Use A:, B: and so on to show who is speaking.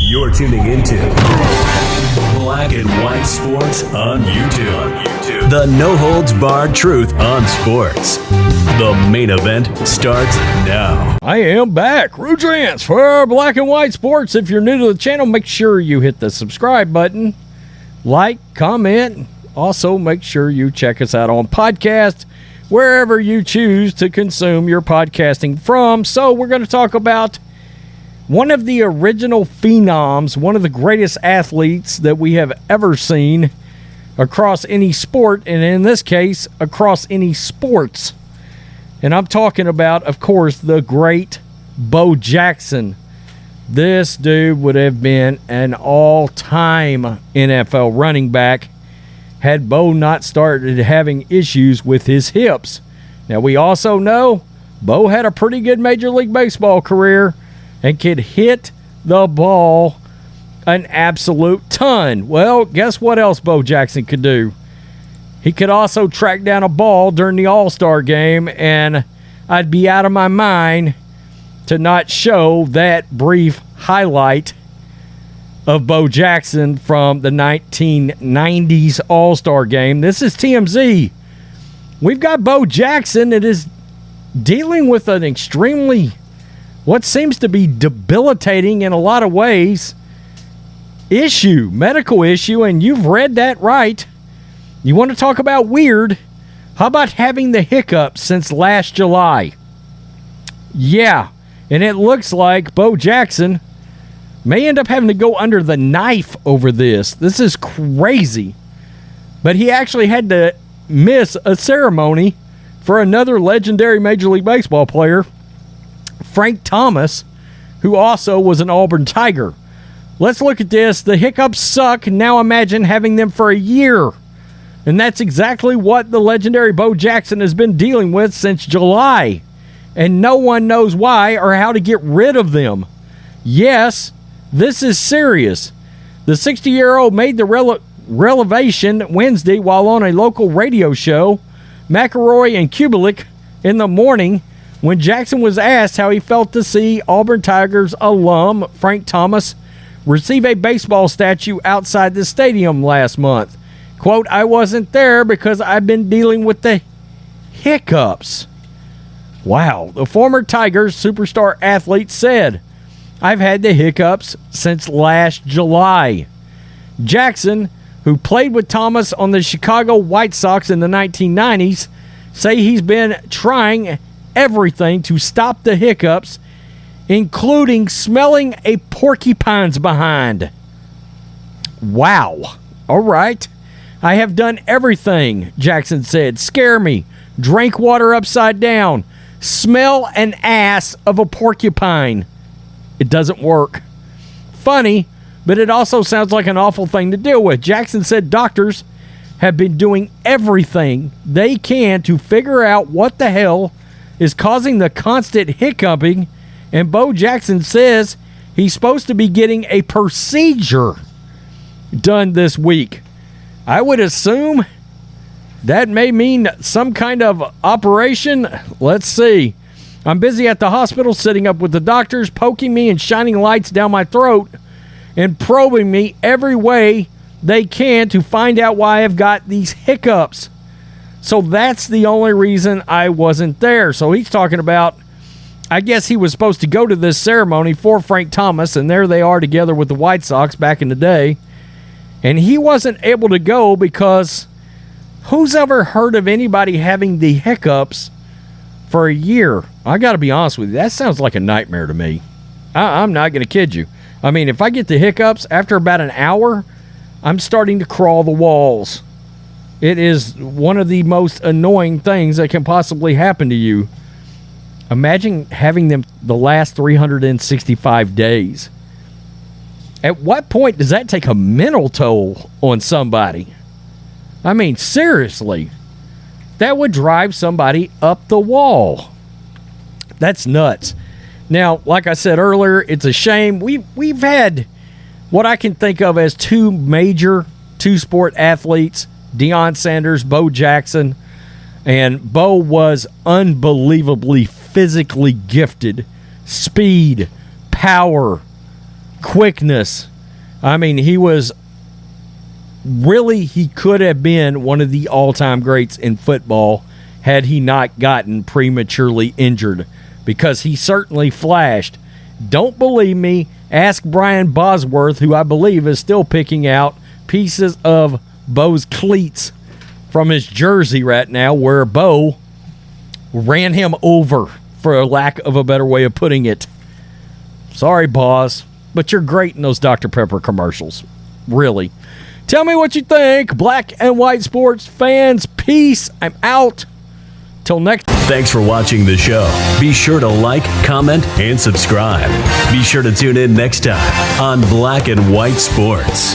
A: You're tuning into Black and White Sports on YouTube. The no-holds-barred truth on sports. The main event starts now.
B: I am back. Rudrance for Black and White Sports. If you're new to the channel, make sure you hit the subscribe button. Like, comment. Also, make sure you check us out on podcast, wherever you choose to consume your podcasting from. So we're going to talk about one of the original phenoms, one of the greatest athletes that we have ever seen across any sport, and in this case, across any sports. And I'm talking about, of course, the great Bo Jackson. This dude would have been an all-time NFL running back had Bo not started having issues with his hips. Now, we also know Bo had a pretty good Major League Baseball career and could hit the ball an absolute ton. Well, guess what else Bo Jackson could do? He could also track down a ball during the All-Star game, and I'd be out of my mind to not show that brief highlight of Bo Jackson from the 1990s All-Star game. This is TMZ. We've got Bo Jackson that is dealing with an extremely, what seems to be debilitating in a lot of ways, medical issue, and you've read that right. You want to talk about weird? How about having the hiccups since last July? Yeah, and it looks like Bo Jackson may end up having to go under the knife over this. This is crazy. But he actually had to miss a ceremony for another legendary Major League Baseball player, Frank Thomas, who also was an Auburn Tiger. Let's look at this. The hiccups suck. Now imagine having them for a year. And that's exactly what the legendary Bo Jackson has been dealing with since July. And no one knows why or how to get rid of them. Yes, this is serious. The 60-year-old made the revelation Wednesday while on a local radio show, McElroy and Kubelik, in the morning, when Jackson was asked how he felt to see Auburn Tigers alum Frank Thomas receive a baseball statue outside the stadium last month. Quote, "I wasn't there because I've been dealing with the hiccups." Wow. The former Tigers superstar athlete said, "I've had the hiccups since last July." Jackson, who played with Thomas on the Chicago White Sox in the 1990s, say he's been trying everything to stop the hiccups, including smelling a porcupine's behind. Wow. All right. "I have done everything," Jackson said. "Scare me, drink water upside down, smell an ass of a porcupine. It doesn't work." Funny, but it also sounds like an awful thing to deal with. Jackson said doctors have been doing everything they can to figure out what the hell is causing the constant hiccuping, and Bo Jackson says he's supposed to be getting a procedure done this week. I would assume that may mean some kind of operation. Let's see. "I'm busy at the hospital sitting up with the doctors, poking me and shining lights down my throat and probing me every way they can to find out why I've got these hiccups. So that's the only reason I wasn't there." So he's talking about, I guess he was supposed to go to this ceremony for Frank Thomas, and there they are together with the White Sox back in the day. And he wasn't able to go because who's ever heard of anybody having the hiccups for a year? I got to be honest with you. That sounds like a nightmare to me. I'm not going to kid you. I mean, if I get the hiccups after about an hour, I'm starting to crawl the walls. It is one of the most annoying things that can possibly happen to you. Imagine having them the last 365 days. At what point does that take a mental toll on somebody? I mean, seriously. That would drive somebody up the wall. That's nuts. Now, like I said earlier, it's a shame. We've had what I can think of as two major two-sport athletes, Deion Sanders, Bo Jackson, and Bo was unbelievably physically gifted. Speed, power, quickness. I mean, he could have been one of the all-time greats in football had he not gotten prematurely injured, because he certainly flashed. Don't believe me? Ask Brian Bosworth, who I believe is still picking out pieces of Bo's cleats from his jersey right now, where Bo ran him over, for lack of a better way of putting it. Sorry, Boz, but you're great in those Dr. Pepper commercials. Really. Tell me what you think, black and white sports fans. Peace. I'm out. Till next.
A: Thanks for watching the show. Be sure to like, comment, and subscribe. Be sure to tune in next time on Black and White Sports.